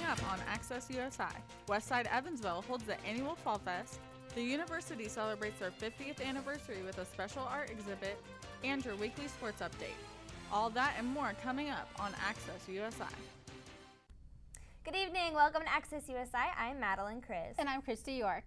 up on Access USI. Westside Evansville holds the annual Fall Fest. The university celebrates their 50th anniversary with a special art exhibit and your weekly sports update. All that and more coming up on Access USI. Good evening. Welcome to Access USI. I'm Madeline Chris. And I'm Christy York.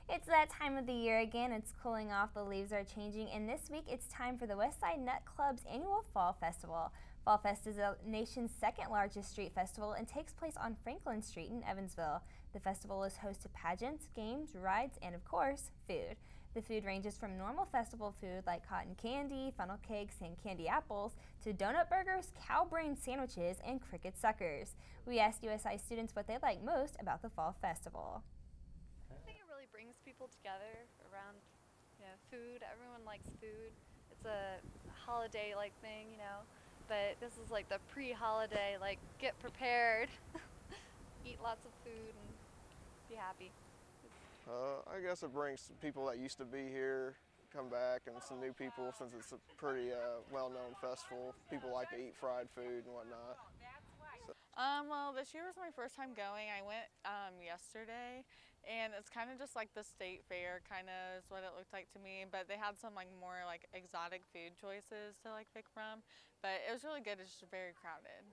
It's that time of the year again. It's cooling off, the leaves are changing, and this week it's time for the Westside Nut Club's annual Fall Festival. Fall Fest is the nation's second largest street festival and takes place on Franklin Street in Evansville. The festival is host to pageants, games, rides, and of course, food. The food ranges from normal festival food like cotton candy, funnel cakes, and candy apples to donut burgers, cow brain sandwiches, and cricket suckers. We asked USI students what they like most about the Fall Festival. I think it really brings people together around, food. Everyone likes food. It's a holiday-like thing, but this is like the pre-holiday, like get prepared, eat lots of food, and be happy. I guess it brings people that used to be here come back and some new people since it's a pretty well-known festival. People like to eat fried food and whatnot. Well, this year was my first time going. I went yesterday, and it's kind of just like the state fair, kind of is what it looked like to me. But they had some more exotic food choices to pick from. But it was really good. It's just very crowded.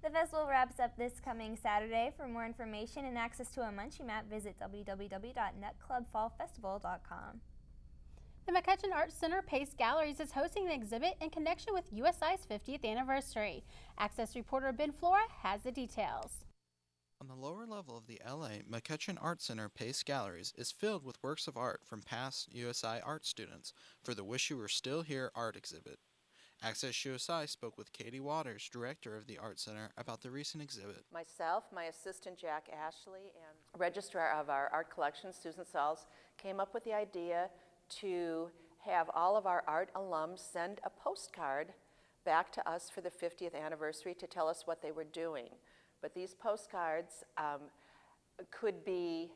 The festival wraps up this coming Saturday. For more information and access to a munchie map, visit www.nutclubfallfestival.com. The McCutcheon Arts Center Pace Galleries is hosting an exhibit in connection with USI's 50th anniversary. Access reporter Ben Flora has the details. On the lower level of the LA McCutcheon Arts Center Pace Galleries is filled with works of art from past USI art students for the Wish You Were Still Here art exhibit. Access USI spoke with Katie Waters, director of the Art Center, about the recent exhibit. Myself, my assistant Jack Ashley, and registrar of our art collection, Susan Sells, came up with the idea to have all of our art alums send a postcard back to us for the 50th anniversary to tell us what they were doing. But these postcards could be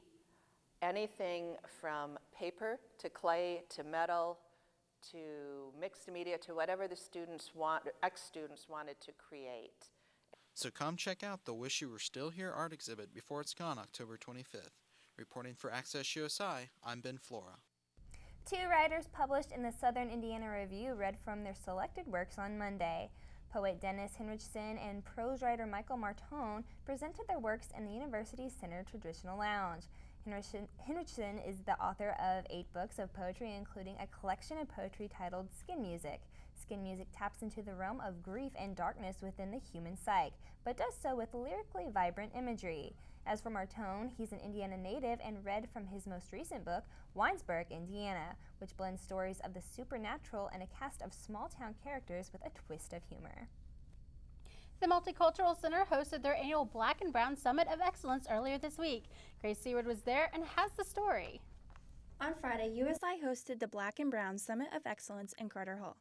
anything from paper to clay to metal to mixed media to whatever the ex-students wanted to create. So come check out the Wish You Were Still Here art exhibit before it's gone October 25th. Reporting for Access USI, I'm Ben Flora. Two writers published in the Southern Indiana Review read from their selected works on Monday. Poet Dennis Henrichsen and prose writer Michael Martone presented their works in the University Center Traditional Lounge. Henrichsen is the author of 8 books of poetry, including a collection of poetry titled Skin Music. Skin Music taps into the realm of grief and darkness within the human psyche, but does so with lyrically vibrant imagery. As for Martone, he's an Indiana native and read from his most recent book, Winesburg, Indiana, which blends stories of the supernatural and a cast of small-town characters with a twist of humor. The Multicultural Center hosted their annual Black and Brown Summit of Excellence earlier this week. Grace Seward was there and has the story. On Friday, USI hosted the Black and Brown Summit of Excellence in Carter Hall.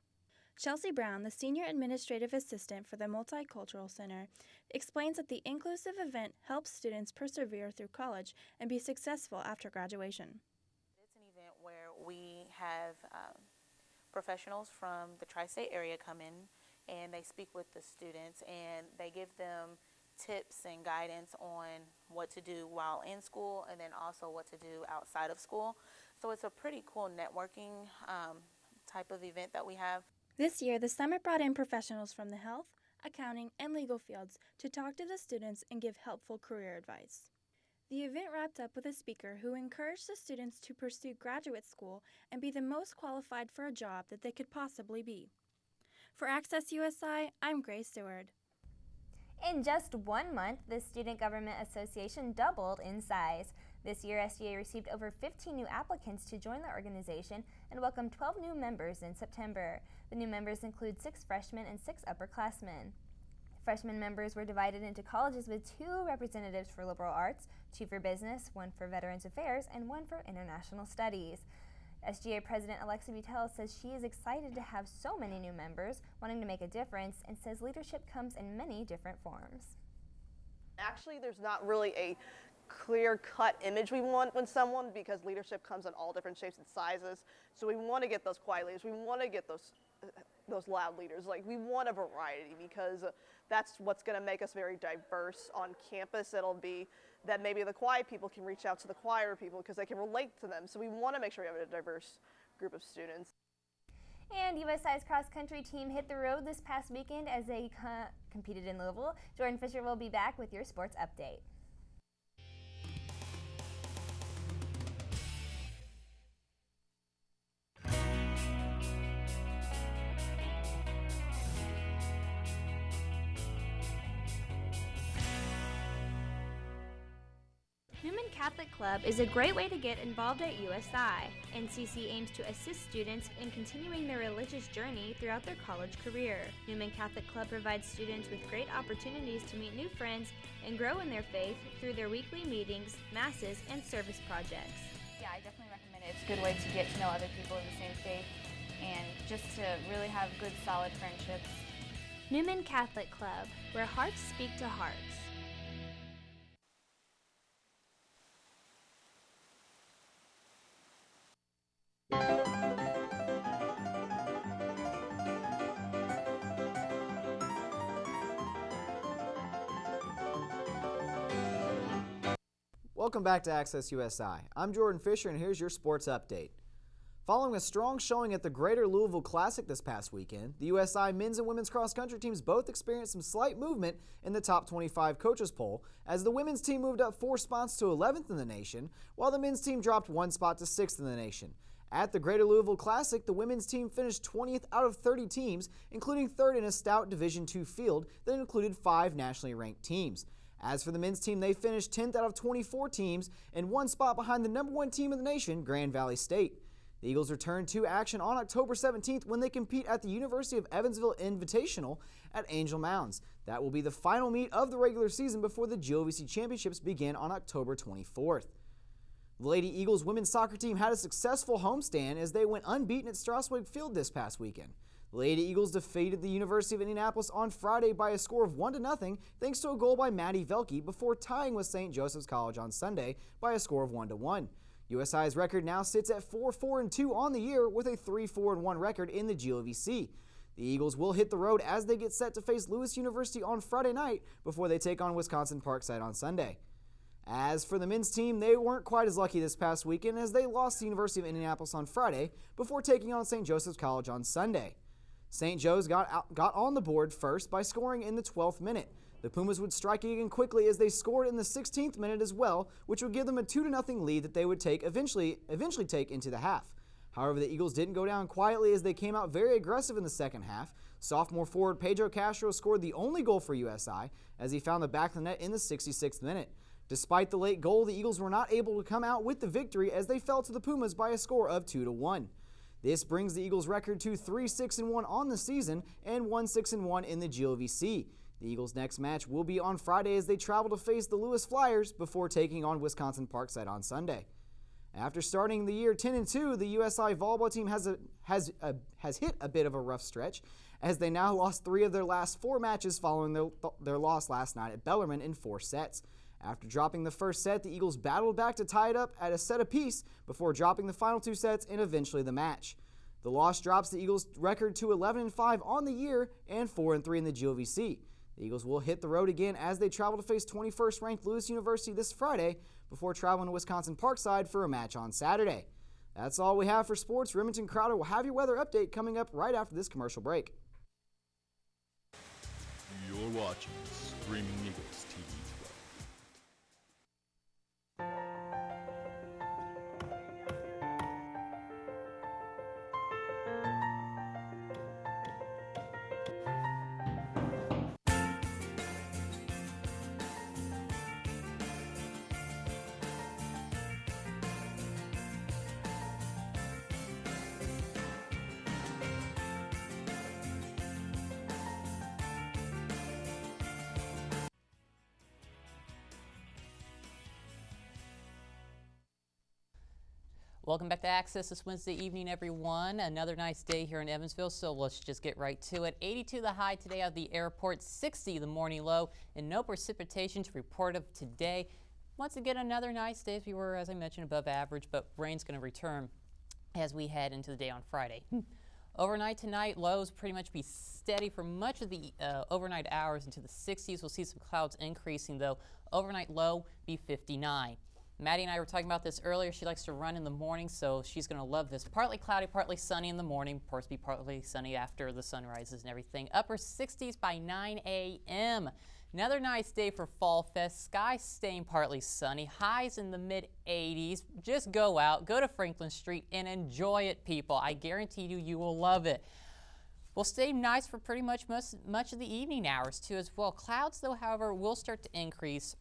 Chelsea Brown, the Senior Administrative Assistant for the Multicultural Center, explains that the inclusive event helps students persevere through college and be successful after graduation. It's an event where we have professionals from the tri-state area come in and they speak with the students and they give them tips and guidance on what to do while in school and then also what to do outside of school. So it's a pretty cool networking type of event that we have. This year, the summit brought in professionals from the health, accounting, and legal fields to talk to the students and give helpful career advice. The event wrapped up with a speaker who encouraged the students to pursue graduate school and be the most qualified for a job that they could possibly be. For Access USI, I'm Grace Seward. In just 1 month, the Student Government Association doubled in size. This year, SGA received over 15 new applicants to join the organization and welcomed 12 new members in September. The new members include 6 freshmen and 6 upperclassmen. Freshman members were divided into colleges with 2 representatives for liberal arts, 2 for business, 1 for Veterans Affairs, and 1 for international studies. SGA President Alexa Butel says she is excited to have so many new members, wanting to make a difference, and says leadership comes in many different forms. Actually, there's not really a clear-cut image we want when someone, because leadership comes in all different shapes and sizes. So we want to get those quiet leaders. We want to get those those loud leaders. Like, we want a variety because that's what's going to make us very diverse on campus. It'll be that maybe the quiet people can reach out to the quieter people because they can relate to them. So we want to make sure we have a diverse group of students. And USI's cross-country team hit the road this past weekend as they competed in Louisville. Jordan Fisher will be back with your sports update. Newman Catholic Club is a great way to get involved at USI. NCC aims to assist students in continuing their religious journey throughout their college career. Newman Catholic Club provides students with great opportunities to meet new friends and grow in their faith through their weekly meetings, masses, and service projects. Yeah, I definitely recommend it. It's a good way to get to know other people of the same faith and just to really have good, solid friendships. Newman Catholic Club, where hearts speak to hearts. Welcome back to Access USI. I'm Jordan Fisher, and here's your sports update. Following a strong showing at the Greater Louisville Classic this past weekend, the USI men's and women's cross-country teams both experienced some slight movement in the top 25 coaches poll, as the women's team moved up 4 spots to 11th in the nation, while the men's team dropped 1 spot to 6th in the nation. At the Greater Louisville Classic, the women's team finished 20th out of 30 teams, including 3rd in a stout Division II field that included 5 nationally ranked teams. As for the men's team, they finished 10th out of 24 teams and 1 spot behind the number 1 team in the nation, Grand Valley State. The Eagles return to action on October 17th when they compete at the University of Evansville Invitational at Angel Mounds. That will be the final meet of the regular season before the GOVC Championships begin on October 24th. The Lady Eagles women's soccer team had a successful homestand as they went unbeaten at Strasbourg Field this past weekend. The Lady Eagles defeated the University of Indianapolis on Friday by a score of 1-0 thanks to a goal by Maddie Velke before tying with St. Joseph's College on Sunday by a score of 1-1. USI's record now sits at 4-4-2 on the year with a 3-4-1 record in the GOVC. The Eagles will hit the road as they get set to face Lewis University on Friday night before they take on Wisconsin Parkside on Sunday. As for the men's team, they weren't quite as lucky this past weekend as they lost the University of Indianapolis on Friday before taking on St. Joseph's College on Sunday. St. Joe's got on the board first by scoring in the 12th minute. The Pumas would strike again quickly as they scored in the 16th minute as well, which would give them a 2-0 lead that they would eventually take into the half. However, the Eagles didn't go down quietly as they came out very aggressive in the second half. Sophomore forward Pedro Castro scored the only goal for USI as he found the back of the net in the 66th minute. Despite the late goal, the Eagles were not able to come out with the victory as they fell to the Pumas by a score of 2-1. This brings the Eagles' record to 3-6-1 on the season and 1-6-1 in the GOVC. The Eagles' next match will be on Friday as they travel to face the Lewis Flyers before taking on Wisconsin Parkside on Sunday. After starting the year 10-2, the USI volleyball team has hit a bit of a rough stretch as they now lost 3 of their last 4 matches following their loss last night at Bellarmine in 4 sets. After dropping the first set, the Eagles battled back to tie it up at a set apiece before dropping the final 2 sets and eventually the match. The loss drops the Eagles' record to 11-5 on the year and 4-3 in the GOVC. The Eagles will hit the road again as they travel to face 21st ranked Lewis University this Friday before traveling to Wisconsin Parkside for a match on Saturday. That's all we have for sports. Remington Crowder will have your weather update coming up right after this commercial break. You're watching Screaming Eagles TV 12. Welcome back to Access this Wednesday evening, everyone. Another nice day here in Evansville, so let's just get right to it. 82 the high today at the airport, 60 the morning low, and no precipitation to report of today. Once again, another nice day. We were, as I mentioned, above average, but rain's going to return as we head into the day on Friday. Overnight tonight, lows pretty much be steady for much of the overnight hours into the 60s. We'll see some clouds increasing, though. Overnight low be 59. Maddie and I were talking about this earlier. She likes to run in the morning, so she's going to love this. Partly cloudy, partly sunny in the morning. Of course, be partly sunny after the sun rises and everything. Upper 60s by 9 a.m. Another nice day for Fall Fest. Skies staying partly sunny. Highs in the mid-80s. Just go out, go to Franklin Street, and enjoy it, people. I guarantee you, you will love it. Will stay nice for pretty much much of the evening hours, too, as well. Clouds, though, however, will start to increase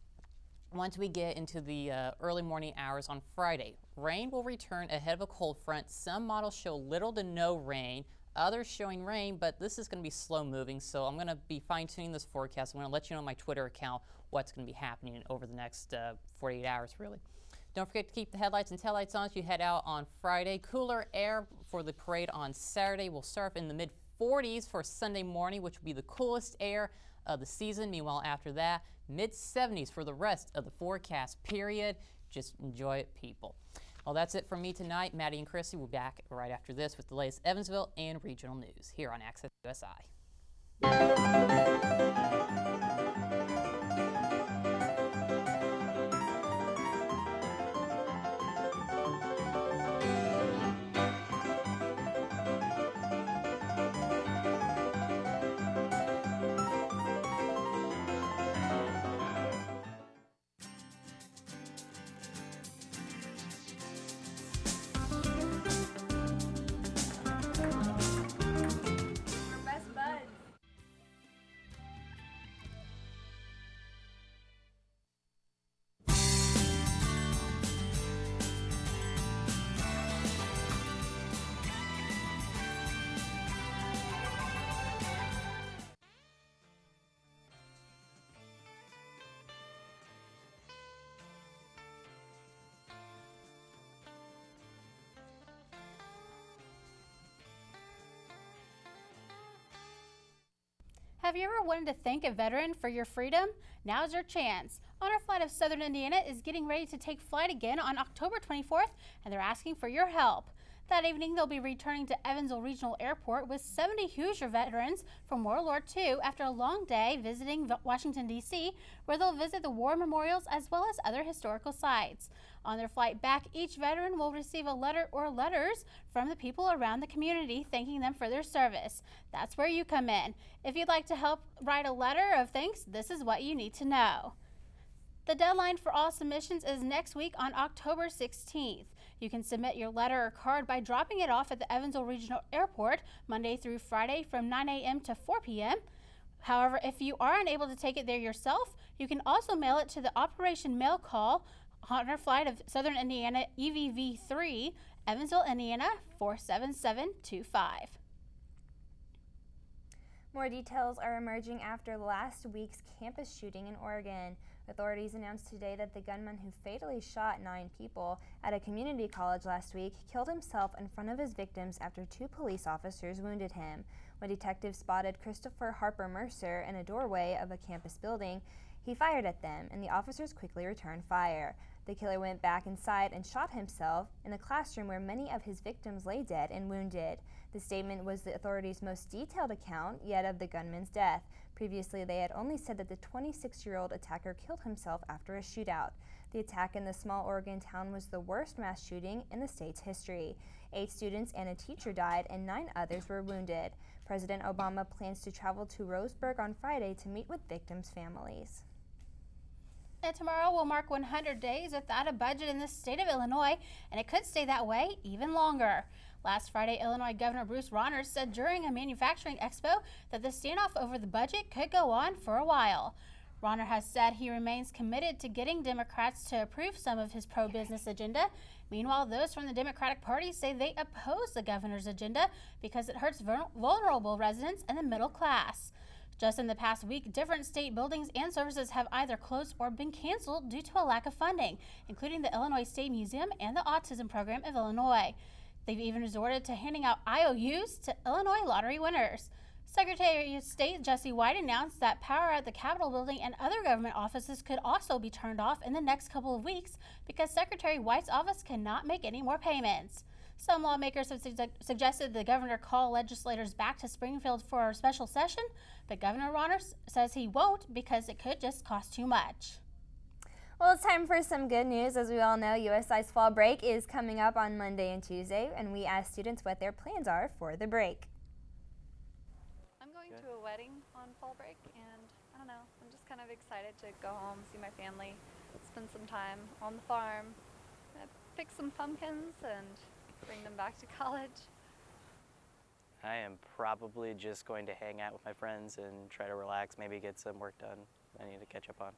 once we get into the early morning hours on Friday. Rain will return ahead of a cold front. Some models show little to no rain, others showing rain, but this is going to be slow moving, so I'm going to be fine-tuning this forecast. I'm going to let you know on my Twitter account what's going to be happening over the next 48 hours, really. Don't forget to keep the headlights and taillights on as you head out on Friday. Cooler air for the parade on Saturday. We'll start in the mid-40s for Sunday morning, which will be the coolest air of the season. Meanwhile, after that, mid-70s for the rest of the forecast period. Just enjoy it, people. Well, that's it from me tonight. Maddie and Chrissy will be back right after this with the latest Evansville and regional news here on Access USI. Have you ever wanted to thank a veteran for your freedom? Now's your chance. Honor Flight of Southern Indiana is getting ready to take flight again on October 24th, and they're asking for your help. That evening, they'll be returning to Evansville Regional Airport with 70 Hoosier veterans from World War II after a long day visiting Washington, D.C., where they'll visit the war memorials as well as other historical sites. On their flight back, each veteran will receive a letter or letters from the people around the community thanking them for their service. That's where you come in. If you'd like to help write a letter of thanks, this is what you need to know. The deadline for all submissions is next week on October 16th. You can submit your letter or card by dropping it off at the Evansville Regional Airport Monday through Friday from 9 a.m. to 4 p.m. However, if you are unable to take it there yourself, you can also mail it to the Operation Mail Call Honor Flight of Southern Indiana EVV 3, Evansville, Indiana 47725. More details are emerging after last week's campus shooting in Oregon. Authorities announced today that the gunman who fatally shot 9 people at a community college last week killed himself in front of his victims after 2 police officers wounded him. When detectives spotted Christopher Harper Mercer in a doorway of a campus building, he fired at them, and the officers quickly returned fire. The killer went back inside and shot himself in a classroom where many of his victims lay dead and wounded. The statement was the authorities' most detailed account yet of the gunman's death. Previously, they had only said that the 26-year-old attacker killed himself after a shootout. The attack in the small Oregon town was the worst mass shooting in the state's history. 8 students and a teacher died, and 9 others were wounded. President Obama plans to travel to Roseburg on Friday to meet with victims' families. And tomorrow will mark 100 days without a budget in the state of Illinois, and it could stay that way even longer. Last Friday, Illinois Governor Bruce Rauner said during a manufacturing expo that the standoff over the budget could go on for a while. Rauner has said he remains committed to getting Democrats to approve some of his pro-business agenda. Meanwhile, those from the Democratic Party say they oppose the governor's agenda because it hurts vulnerable residents and the middle class. Just in the past week, different state buildings and services have either closed or been canceled due to a lack of funding, including the Illinois State Museum and the Autism Program of Illinois. They've even resorted to handing out IOUs to Illinois lottery winners. Secretary of State Jesse White announced that power at the Capitol building and other government offices could also be turned off in the next couple of weeks because Secretary White's office cannot make any more payments. Some lawmakers have suggested the governor call legislators back to Springfield for a special session, but Governor Rauner says he won't because it could just cost too much. Well, it's time for some good news. As we all know, USI's fall break is coming up on Monday and Tuesday, and we asked students what their plans are for the break. I'm going to a wedding on fall break, and I don't know, I'm just kind of excited to go home, see my family, spend some time on the farm, pick some pumpkins, and bring them back to college. I am probably just going to hang out with my friends and try to relax, maybe get some work done I need to catch up on.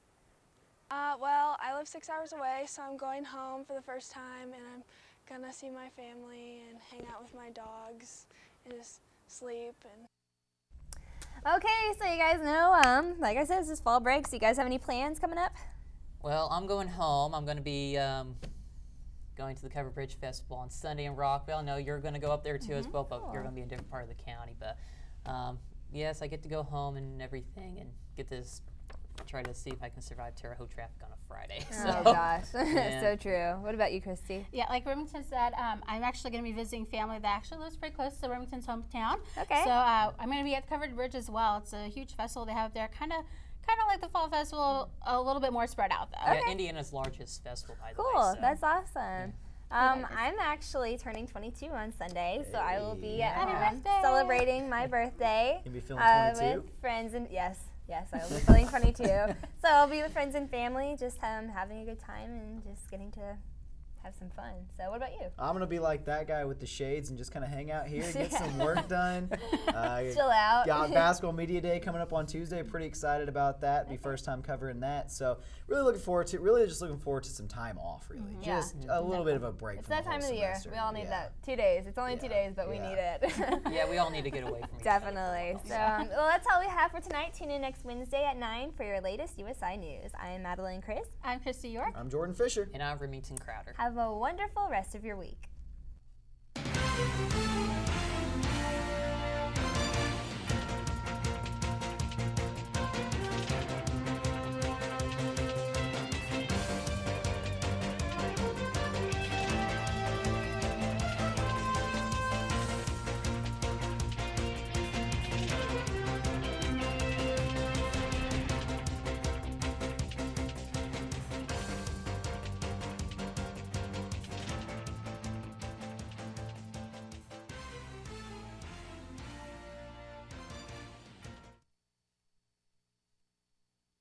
Well, I live 6 hours away, so I'm going home for the first time, and I'm gonna see my family and hang out with my dogs and just sleep. And Okay, so you guys know, like I said, this is fall break. So you guys have any plans coming up? Well, I'm going home. I'm going to be going to the Covered Bridge Festival on Sunday in Rockville. I know you're going to go up there too as well, but you're going to be in a different part of the county. But yes, I get to go home and everything and get to try to see if I can survive Terre Haute traffic on a Friday. Oh gosh, so true. What about you, Christy? Yeah, like Remington said, I'm actually going to be visiting family that actually lives pretty close to Remington's hometown. Okay. So I'm going to be at the Covered Bridge as well. It's a huge festival they have there, kind of like the fall festival, a little bit more spread out though. Yeah, Indiana's largest festival, by the way. Cool, So. that's awesome. I'm actually turning 22 on Sunday, so I will be at home celebrating my birthday. You'll be feeling 22? With friends and yes, I will be feeling 22. So I'll be with friends and family, just having a good time and just getting to have some fun. So what about you? I'm going to be like that guy with the shades and just kind of hang out here, get some work done. Chill out. Got Basketball Media Day coming up on Tuesday. Pretty excited about that. Be first time covering that. So really looking forward to some time off, really. Yeah. Just a little bit of a break It's from that the whole time of the year. semester. We all need that. 2 days. It's only 2 days, but we need it. Yeah, we all need to get away from each other. Definitely. So well, that's all we have for tonight. Tune in next Wednesday at 9 for your latest USI news. I am Madeline Chris. I'm Christy York. I'm Jordan Fisher. And I'm Remington Crowder. Have a wonderful rest of your week.